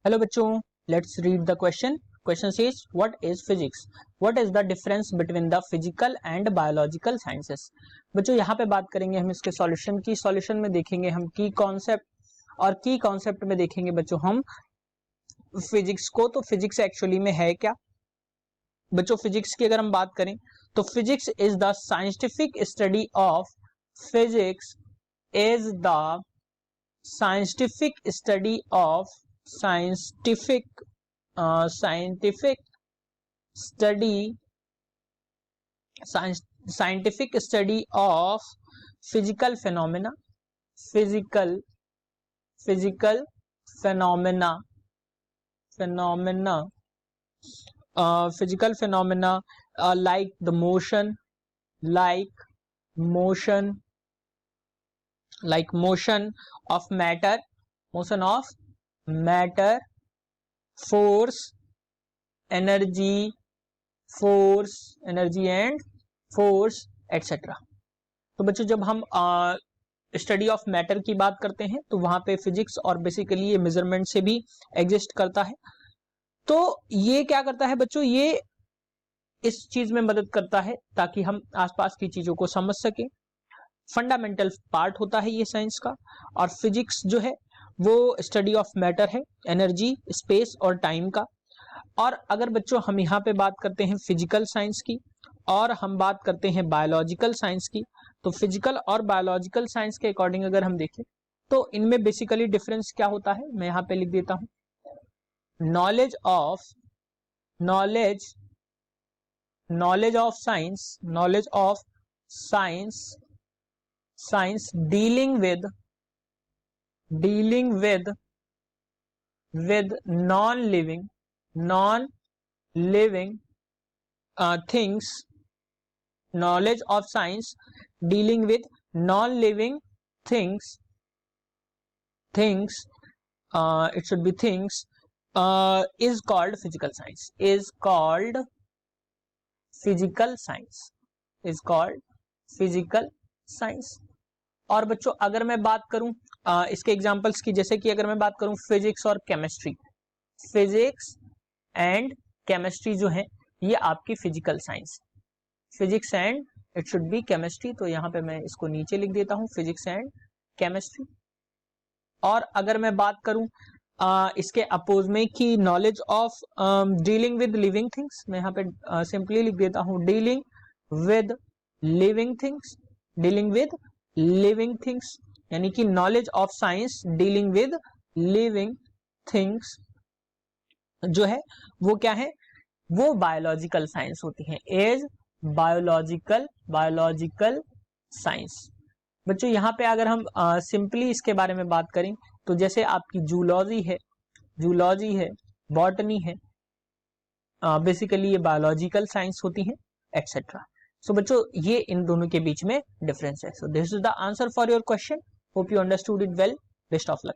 Hello बच्चों, let's read the question. Question says what is physics, what is the difference between the physical and biological sciences. बच्चों यहाँ पे बात करेंगे हम इसके सॉल्यूशन की. सॉल्यूशन में देखेंगे हम की कॉन्सेप्ट, और की कॉन्सेप्ट में देखेंगे बच्चों हम फिजिक्स को. तो फिजिक्स एक्चुअली में है क्या बच्चों. फिजिक्स की अगर हम बात करें तो physics is the scientific study of, physics is the scientific study of, scientific study of physical phenomena like the motion of matter, force, energy and force etc. तो बच्चों जब हम स्टडी ऑफ मैटर की बात करते हैं तो वहां पे फिजिक्स और बेसिकली ये मेजरमेंट से भी एग्जिस्ट करता है. तो ये क्या करता है बच्चों, ये इस चीज में मदद करता है ताकि हम आसपास की चीजों को समझ सके. फंडामेंटल पार्ट होता है ये साइंस का. और फिजिक्स जो है वो स्टडी ऑफ मैटर है, एनर्जी, स्पेस और टाइम का. और अगर बच्चों हम यहाँ पे बात करते हैं फिजिकल साइंस की और हम बात करते हैं बायोलॉजिकल साइंस की, तो फिजिकल और बायोलॉजिकल साइंस के अकॉर्डिंग अगर हम देखें तो इनमें बेसिकली डिफरेंस क्या होता है मैं यहाँ पे लिख देता हूं. Knowledge of science dealing with non-living things. Knowledge of science dealing with non-living things, it should be things, is called physical science. और बच्चों अगर मैं बात करूं इसके एग्जांपल्स की, जैसे कि अगर मैं बात करूं फिजिक्स और केमिस्ट्री, फिजिक्स एंड केमिस्ट्री जो है ये आपकी physical science, physics and it should be chemistry. तो यहाँ पे मैं इसको नीचे लिख देता हूं, फिजिक्स एंड केमिस्ट्री. और अगर मैं बात करूं इसके अपोज में कि knowledge of dealing with living things, मैं यहाँ पे सिंपली लिख देता हूं डीलिंग विद लिविंग थिंग्स, यानी कि knowledge of science dealing with living things जो है वो क्या है, वो बायोलॉजिकल साइंस होती है, एज बायोलॉजिकल साइंस. बच्चों यहाँ पे अगर हम सिंपली इसके बारे में बात करें तो जैसे आपकी जूलॉजी है, बॉटनी है, बेसिकली ये बायोलॉजिकल साइंस होती है एक्सेट्रा. सो बच्चों ये इन दोनों के बीच में डिफरेंस है. So this is the answer for your question. Hope you understood it well. Best of luck.